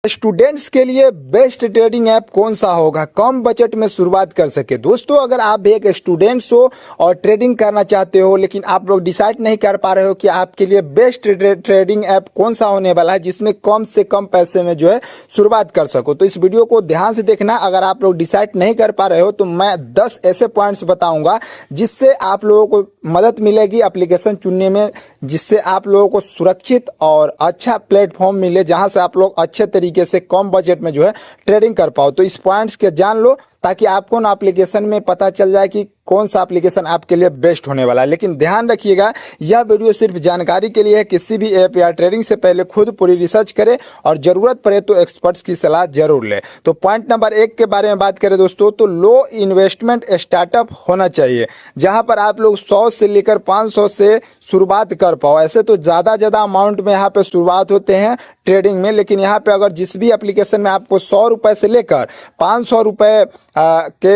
Students के लिए best trading app कौन सा होगा, कम बजट में शुरुआत कर सके। दोस्तों, अगर आप भी एक स्टूडेंट्स हो और ट्रेडिंग करना चाहते हो, लेकिन आप लोग डिसाइड नहीं कर पा रहे हो कि आपके लिए बेस्ट ट्रेडिंग ऐप कौन सा होने वाला है जिसमें कम से कम पैसे में जो है शुरुआत कर सको, तो इस वीडियो को ध्यान से देखना। अगर आप लोग डिसाइड नहीं कर पा रहे हो तो मैं 10 ऐसे पॉइंट्स बताऊंगा जिससे आप लोगों को मदद मिलेगी एप्लीकेशन चुनने में, जिससे आप लोगों को सुरक्षित और अच्छा प्लेटफॉर्म मिले जहां से आप लोग अच्छे तरीके से कम बजट में जो है ट्रेडिंग कर पाओ। तो इस पॉइंट्स के जान लो ताकि आपको ना एप्लीकेशन में पता चल जाए कि कौन सा एप्लीकेशन आपके लिए बेस्ट होने वाला है। लेकिन ध्यान रखिएगा, यह वीडियो सिर्फ जानकारी के लिए है। किसी भी ऐप या ट्रेडिंग से पहले खुद पूरी रिसर्च करें और जरूरत पड़े तो एक्सपर्ट्स की सलाह जरूर लें। तो पॉइंट नंबर 1 के बारे में बात करें दोस्तों, तो लो इन्वेस्टमेंट स्टार्टअप होना चाहिए जहां पर आप लोग 100 से लेकर 500 से शुरुआत कर पाओ। ऐसे तो ज्यादा अमाउंट में यहाँ पे शुरुआत होते हैं ट्रेडिंग में, लेकिन यहाँ पे अगर जिस भी एप्लीकेशन में आपको 100 रुपए से लेकर 500 रुपए के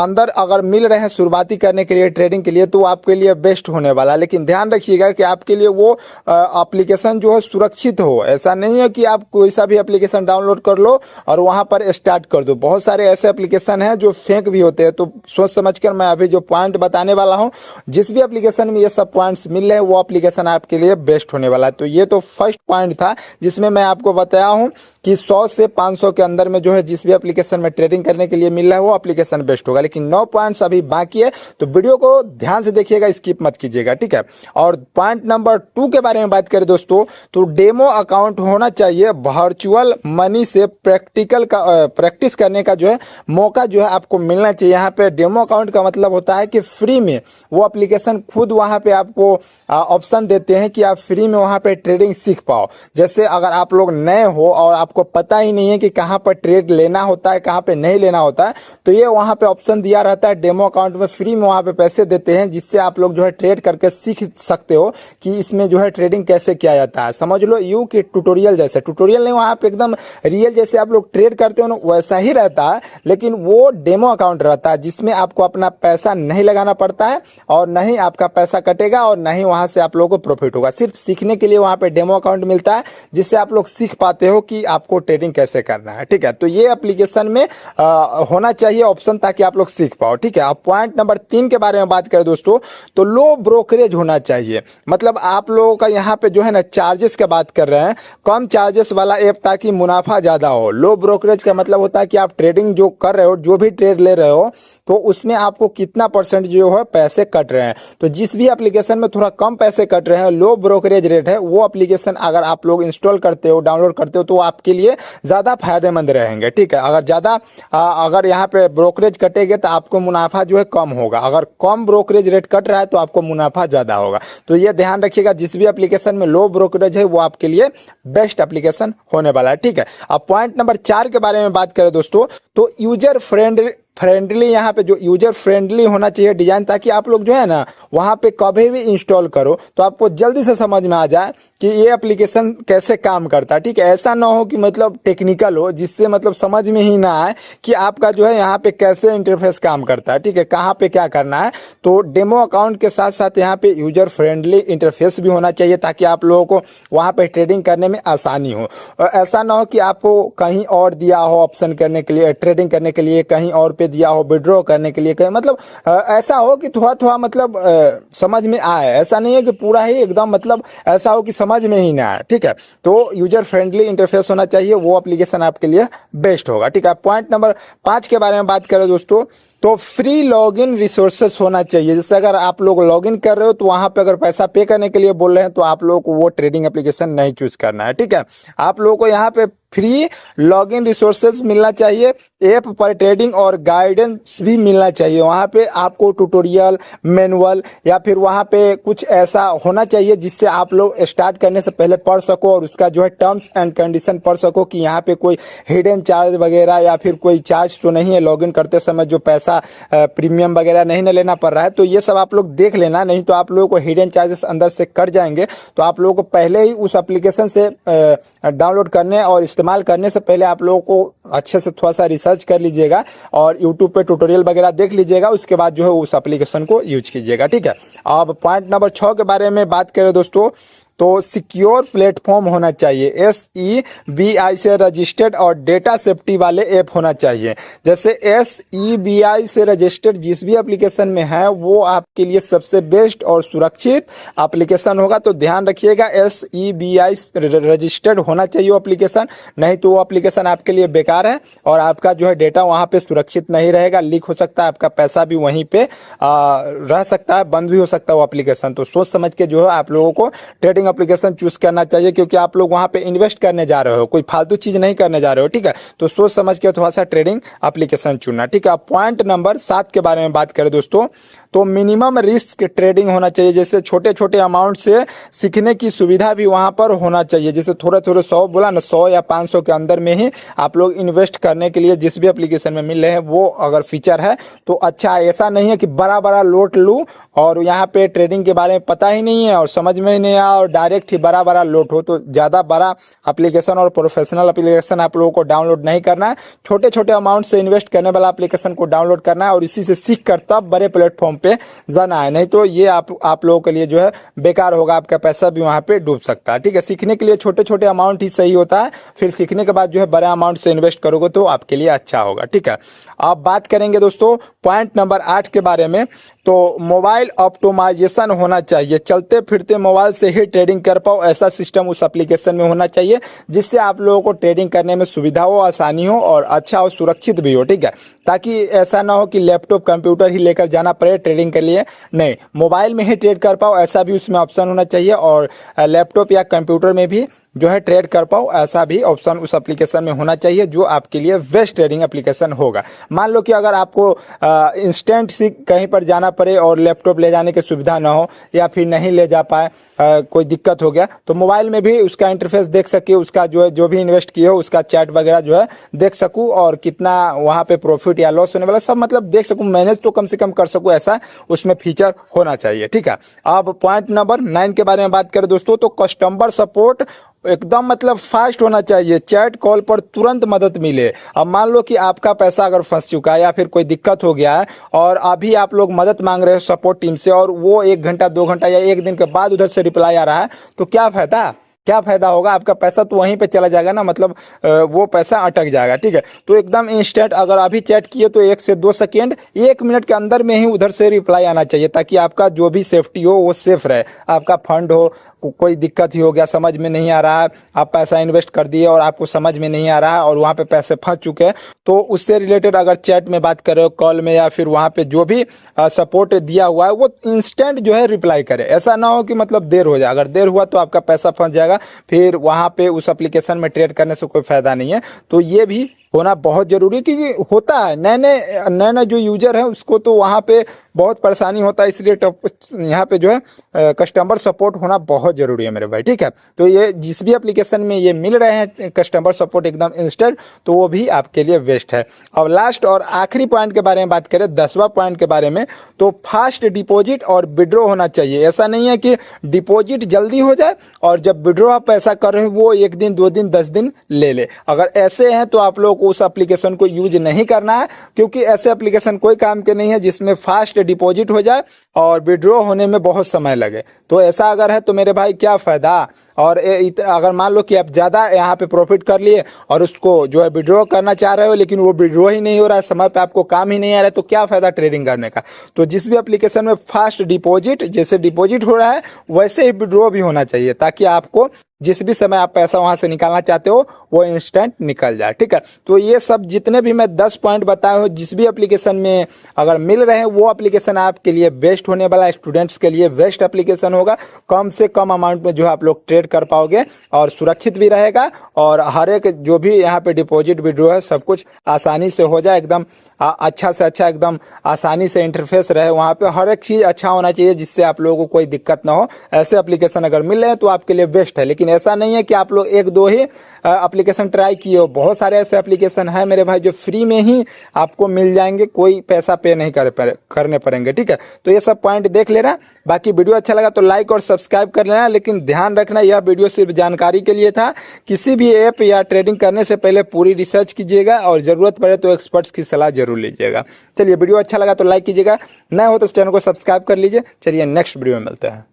अंदर अगर मिल रहे हैं शुरुआती करने के लिए ट्रेडिंग के लिए, तो आपके लिए बेस्ट होने वाला है। लेकिन ध्यान रखिएगा कि आपके लिए वो एप्लीकेशन जो है सुरक्षित हो। ऐसा नहीं है कि आप कोई सा भी एप्लीकेशन डाउनलोड कर लो और वहां पर स्टार्ट कर दो। बहुत सारे ऐसे एप्लीकेशन हैं जो फेक भी होते हैं। तो सोच समझकर मैं अभी जो पॉइंट बताने वाला हूं, जिस भी एप्लीकेशन में ये सब पॉइंट्स मिल रहे हैं वो एप्लीकेशन आपके लिए बेस्ट होने वाला है। तो ये तो फर्स्ट पॉइंट था जिसमें मैं आपको बताया हूं कि 100 से 500 के अंदर में जो है जिस भी एप्लीकेशन में ट्रेडिंग करने के लिए मिल रहा है वो एप्लीकेशन बेस्ट होगा। लेकिन 9 पॉइंट्स अभी बाकी है, तो वीडियो को ध्यान से देखिएगा, स्किप मत कीजिएगा, ठीक है। और पॉइंट नंबर 2 के बारे में बात करें दोस्तों, तो डेमो अकाउंट होना चाहिए। वर्चुअल मनी से प्रैक्टिस करने का जो है मौका जो है आपको मिलना चाहिए। यहाँ पे डेमो अकाउंट का मतलब होता है कि फ्री में वो एप्लीकेशन खुद वहां पे आपको ऑप्शन देते हैं कि आप फ्री में वहां पे ट्रेडिंग सीख पाओ। जैसे अगर आप लोग नए हो और आपको पता ही नहीं है कि कहां पर ट्रेड लेना होता है, कहां पे नहीं लेना होता है, तो ये वहां पे ऑप्शन दिया रहता है डेमो अकाउंट में। फ्री में वहां पे पैसे देते हैं जिससे आप लोग जो है ट्रेड करके सीख सकते हो कि इसमें जो है ट्रेडिंग कैसे किया जाता है। समझ लो यू कि ट्यूटोरियल जैसे, ट्यूटोरियल नहीं, वहां पे एकदम रियल जैसे आप लोग ट्रेड करते हो ना वैसा ही रहता है, लेकिन वो डेमो अकाउंट रहता है जिसमें आपको अपना पैसा नहीं लगाना पड़ता है और न ही आपका पैसा कटेगा और न ही वहां से आप लोगों को प्रॉफिट होगा। सिर्फ सीखने के लिए वहां पे डेमो अकाउंट मिलता है जिससे आप लोग सीख पाते हो कि आपको ट्रेडिंग कैसे करना है, ठीक है। तो ये एप्लीकेशन में होना चाहिए ऑप्शन ताकि आप लोग सीख पाओ, ठीक है। अब पॉइंट नंबर 3 के बारे में बात करें दोस्तों, तो लो ब्रोकरेज होना चाहिए। मतलब आप लोगों का यहाँ पे जो है ना चार्जेस की बात कर रहे हैं, कम चार्जेस वाला ऐप ताकि मुनाफा ज्यादा हो। लो ब्रोकरेज का मतलब होता है कि आप ट्रेडिंग जो कर रहे हो, जो भी ट्रेड ले रहे हो, तो उसमें आपको कितना परसेंट जो है पैसे कट रहे हैं। तो जिस भी एप्लीकेशन में थोड़ा कम पैसे कट रहे हैं, लो ब्रोकरेज रेट है, वो एप्लीकेशन अगर आप लोग इंस्टॉल करते हो, डाउनलोड करते हो, तो आपके लिए ज्यादा फायदेमंद रहेंगे, ठीक है। अगर यहाँ पे ब्रोकरेज कटेंगे तो आपको मुनाफा जो है कम होगा। अगर कम ब्रोकरेज रेट कट रहा है तो आपको मुनाफा ज्यादा होगा। तो ये ध्यान रखिएगा, जिस भी एप्लीकेशन में लो ब्रोकरेज है वो आपके लिए बेस्ट एप्लीकेशन होने वाला है, ठीक है। अब पॉइंट नंबर 4 के बारे में बात करें दोस्तों, तो यूजर फ्रेंडली यहाँ पे जो यूजर फ्रेंडली होना चाहिए डिजाइन, ताकि आप लोग जो है ना वहां पे कभी भी इंस्टॉल करो तो आपको जल्दी से समझ में आ जाए कि ये एप्लीकेशन कैसे काम करता है, ठीक है। ऐसा ना हो कि मतलब टेक्निकल हो जिससे मतलब समझ में ही ना आए कि आपका जो है यहाँ पे कैसे इंटरफेस काम करता है, ठीक है, कहाँ पे क्या करना है। तो डेमो अकाउंट के साथ साथ यहाँ पे यूजर फ्रेंडली इंटरफेस भी होना चाहिए ताकि आप लोगों को वहां पे ट्रेडिंग करने में आसानी हो। और ऐसा ना हो कि आपको कहीं और दिया हो ऑप्शन करने के लिए, ट्रेडिंग करने के लिए कहीं और पे दिया हो, विड्रॉ करने के लिए कहीं, मतलब ऐसा हो कि थोड़ा मतलब समझ में आए। ऐसा नहीं है कि पूरा ही एकदम मतलब ऐसा हो कि समझ में ही ना आए, ठीक है। तो यूजर फ्रेंडली इंटरफेस होना चाहिए, वो एप्लीकेशन आपके लिए बेस्ट होगा, ठीक है। पॉइंट नंबर 5 के बारे में बात करें दोस्तों, तो फ्री लॉगिन रिसोर्सेस होना चाहिए। जैसे अगर आप लोग लॉगिन कर रहे हो तो वहां पे अगर पैसा पे करने के लिए बोल रहे हैं तो आप लोगों को वो ट्रेडिंग एप्लीकेशन नहीं चूज करना है, ठीक है। आप लोगों को यहाँ पे फ्री लॉगिन रिसोर्सेज मिलना चाहिए, ऐप पर ट्रेडिंग और गाइडेंस भी मिलना चाहिए। वहां पे आपको ट्यूटोरियल, मैनुअल या फिर वहां पे कुछ ऐसा होना चाहिए जिससे आप लोग स्टार्ट करने से पहले पढ़ सको और उसका जो है टर्म्स एंड कंडीशन पढ़ सको कि यहाँ पे कोई हिडन चार्ज वगैरह या फिर कोई चार्ज तो नहीं है लॉगिन करते समय, जो पैसा प्रीमियम वगैरह नहीं ना लेना पड़ रहा है। तो ये सब आप लोग देख लेना, नहीं तो आप लोगों को हिडन चार्जेस अंदर से कट जाएंगे। तो आप लोगों को पहले ही उस एप्लीकेशन से डाउनलोड करने और इस्तेमाल करने से पहले आप लोगों को अच्छे से थोड़ा सा रिसर्च कर लीजिएगा और यूट्यूब पे ट्यूटोरियल वगैरह देख लीजिएगा, उसके बाद जो है उस एप्लीकेशन को यूज कीजिएगा, ठीक है। अब पॉइंट नंबर 6 के बारे में बात करें दोस्तों, तो सिक्योर प्लेटफॉर्म होना चाहिए, SEBI से रजिस्टर्ड और डेटा सेफ्टी वाले ऐप होना चाहिए। जैसे SEBI से रजिस्टर्ड जिस भी एप्लीकेशन में है वो आपके लिए सबसे बेस्ट और सुरक्षित एप्लीकेशन होगा। तो ध्यान रखिएगा, SEBI रजिस्टर्ड होना चाहिए वो एप्लीकेशन, नहीं तो वो एप्लीकेशन आपके लिए बेकार है और आपका जो है डेटा वहां पे सुरक्षित नहीं रहेगा, लीक हो सकता है, आपका पैसा भी वहीं पे रह सकता है, बंद भी हो सकता है वो एप्लीकेशन। तो सोच समझ के जो है आप लोगों को ट्रेडिंग एप्लीकेशन चूज करना चाहिए, क्योंकि आप लोग वहां पे इन्वेस्ट करने जा रहे हो, कोई फालतू चीज नहीं करने जा रहे हो, ठीक है। तो सोच समझ के थोड़ा सा ट्रेडिंग एप्लीकेशन चुनना, ठीक है। पॉइंट नंबर 7 के बारे में बात करें दोस्तों, तो मिनिमम रिस्क ट्रेडिंग होना चाहिए। जैसे छोटे छोटे अमाउंट से सीखने की सुविधा भी वहां पर होना चाहिए। जैसे थोड़े थोड़े 100 बोला ना, 100 या 500 के अंदर में ही आप लोग इन्वेस्ट करने के लिए जिस भी एप्लीकेशन में मिल रहे हैं वो अगर फीचर है तो अच्छा है। ऐसा नहीं है कि बड़ा बड़ा लोट लूं और यहाँ पे ट्रेडिंग के बारे में पता ही नहीं है और समझ में ही नहीं आया और डायरेक्ट ही बड़ा बड़ा लोट हो। तो ज्यादा बड़ा एप्लीकेशन और प्रोफेशनल एप्लीकेशन आप लोगों को डाउनलोड नहीं करना है, छोटे छोटे अमाउंट से इन्वेस्ट करने वाला एप्लीकेशन को डाउनलोड करना है और इसी से सीख कर तब बड़े प्लेटफॉर्म पे जाना है। नहीं तो ये आप लोगों के लिए जो है बेकार होगा, आपका पैसा भी वहां पे डूब सकता है, ठीक है। सीखने के लिए छोटे छोटे अमाउंट ही सही होता है, फिर सीखने के बाद जो है बड़े अमाउंट से इन्वेस्ट करोगे तो आपके लिए अच्छा होगा, ठीक है। अब बात करेंगे दोस्तों पॉइंट नंबर 8 के बारे में, तो मोबाइल ऑप्टिमाइजेशन होना चाहिए। चलते फिरते मोबाइल से ही ट्रेडिंग कर पाओ ऐसा सिस्टम उस एप्लीकेशन में होना चाहिए, जिससे आप लोगों को ट्रेडिंग करने में सुविधा हो, आसानी हो और अच्छा और सुरक्षित भी हो, ठीक है। ताकि ऐसा ना हो कि लैपटॉप कंप्यूटर ही लेकर जाना पड़े ट्रेडिंग के लिए, नहीं, मोबाइल में ही ट्रेड कर पाओ ऐसा भी उसमें ऑप्शन होना चाहिए और लैपटॉप या कंप्यूटर में भी जो है ट्रेड कर पाओ ऐसा भी ऑप्शन उस एप्लीकेशन में होना चाहिए, जो आपके लिए बेस्ट ट्रेडिंग एप्लीकेशन होगा। मान लो कि अगर आपको इंस्टेंट सी कहीं पर जाना पड़े और लैपटॉप ले जाने की सुविधा ना हो या फिर नहीं ले जा पाए, कोई दिक्कत हो गया, तो मोबाइल में भी उसका इंटरफेस देख सके, उसका जो है जो भी इन्वेस्ट किए हो उसका चैट वगैरह जो है देख सकूं और कितना वहां पे प्रॉफिट या लॉस होने वाला सब मतलब देख सकूं, मैनेज तो कम से कम कर सकूं, ऐसा उसमें फीचर होना चाहिए, ठीक है। अब पॉइंट नंबर 9 के बारे में बात करें दोस्तों, तो कस्टमर सपोर्ट एकदम मतलब फास्ट होना चाहिए, चैट कॉल पर तुरंत मदद मिले। अब मान लो कि आपका पैसा अगर फंस चुका है या फिर कोई दिक्कत हो गया है और अभी आप लोग मदद मांग रहे हो सपोर्ट टीम से और वो 1 घंटा 2 घंटा या 1 दिन के बाद उधर से रिप्लाई आ रहा है, तो क्या फायदा होगा? आपका पैसा तो वहीं पे चला जाएगा ना, मतलब वो पैसा अटक जाएगा, ठीक है। तो एकदम इंस्टेंट अगर अभी चैट किए तो 1 से 2 सेकेंड 1 मिनट के अंदर में ही उधर से रिप्लाई आना चाहिए, ताकि आपका जो भी सेफ्टी हो वो सेफ रहे, आपका फंड हो, कोई दिक्कत ही हो गया, समझ में नहीं आ रहा है, आप पैसा इन्वेस्ट कर दिए और आपको समझ में नहीं आ रहा है और वहां पे पैसे फंस चुके हैं, तो उससे रिलेटेड अगर चैट में बात कर रहे हो, कॉल में या फिर वहां पे जो भी सपोर्ट दिया हुआ है वो इंस्टेंट जो है रिप्लाई करे। ऐसा ना हो कि मतलब देर हो जाए, अगर देर हुआ तो आपका पैसा फंस जाएगा, फिर वहां पे उस एप्लीकेशन में ट्रेड करने से कोई फायदा नहीं है। तो ये भी होना बहुत जरूरी है, क्योंकि होता है नए जो यूजर है उसको तो वहां पे बहुत परेशानी होता है, इसलिए यहाँ पे जो है कस्टमर सपोर्ट होना बहुत जरूरी है मेरे भाई, ठीक है। तो ये जिस भी एप्लीकेशन में ये मिल रहे हैं कस्टमर सपोर्ट एकदम इंस्टेंट, तो वो भी आपके लिए बेस्ट है। अब लास्ट और आखिरी पॉइंट के बारे में बात करें, 10वां पॉइंट के बारे में, तो फास्ट डिपॉजिट और विड्रॉ होना चाहिए। ऐसा नहीं है कि डिपॉजिट जल्दी हो जाए और जब विड्रॉ आप पैसा कर रहे हो वो 1 दिन 2 दिन 10 दिन ले। अगर ऐसे हैं तो आप लोग उस एप्लीकेशन को यूज नहीं करना है, क्योंकि ऐसे एप्लीकेशन कोई काम के नहीं है जिसमें फास्ट डिपॉजिट हो जाए और विड्रॉ होने में बहुत समय लगे। तो ऐसा अगर है तो मेरे भाई क्या फायदा। और अगर मान लो कि आप ज्यादा यहाँ पे प्रॉफिट कर लिए और उसको जो है विड्रॉ करना चाह रहे हो लेकिन वो विड्रॉ ही नहीं हो रहा है, समय पे आपको काम ही नहीं आ रहा है, तो क्या फायदा ट्रेडिंग करने का। तो जिस भी एप्लीकेशन में फास्ट डिपॉजिट, जैसे डिपॉजिट हो रहा है वैसे ही विड्रॉ भी होना चाहिए, ताकि आपको जिस भी समय आप पैसा वहां से निकालना चाहते हो वो इंस्टेंट निकल जाए, ठीक है। तो ये सब जितने भी मैं 10 पॉइंट बताए हो, जिस भी एप्लीकेशन में अगर मिल रहे हैं वो एप्लीकेशन आपके लिए बेस्ट होने वाला, स्टूडेंट्स के लिए बेस्ट एप्लीकेशन होगा। कम से कम अमाउंट में जो है आप लोग ट्रेड कर पाओगे और सुरक्षित भी रहेगा, और हर एक जो भी यहाँ पे डिपॉजिट विड्रॉ है सब कुछ आसानी से हो जाए, एकदम अच्छा से अच्छा, एकदम आसानी से इंटरफेस रहे, वहां पे हर एक चीज अच्छा होना चाहिए जिससे आप लोगों को कोई दिक्कत ना हो। ऐसे एप्लीकेशन अगर मिल रहे हैं तो आपके लिए बेस्ट है, लेकिन ऐसा नहीं है कि आप लोग 1-2 ही एप्लीकेशन ट्राई किए हो। बहुत सारे ऐसे एप्लीकेशन है मेरे भाई जो फ्री में ही आपको मिल जाएंगे, कोई पैसा पे नहीं करने पड़ेंगे, ठीक है। तो ये सब पॉइंट देख लेना। बाकी वीडियो अच्छा लगा तो लाइक और सब्सक्राइब कर लेना, लेकिन ध्यान रखना यह वीडियो सिर्फ जानकारी के लिए था। किसी भी ऐप या ट्रेडिंग करने से पहले पूरी रिसर्च कीजिएगा और जरूरत पड़े तो एक्सपर्ट्स की सलाह जरूर लीजिएगा। चलिए वीडियो अच्छा लगा तो लाइक कीजिएगा, नए हो तो चैनल को सब्सक्राइब कर लीजिए। चलिए नेक्स्ट वीडियो में मिलते हैं।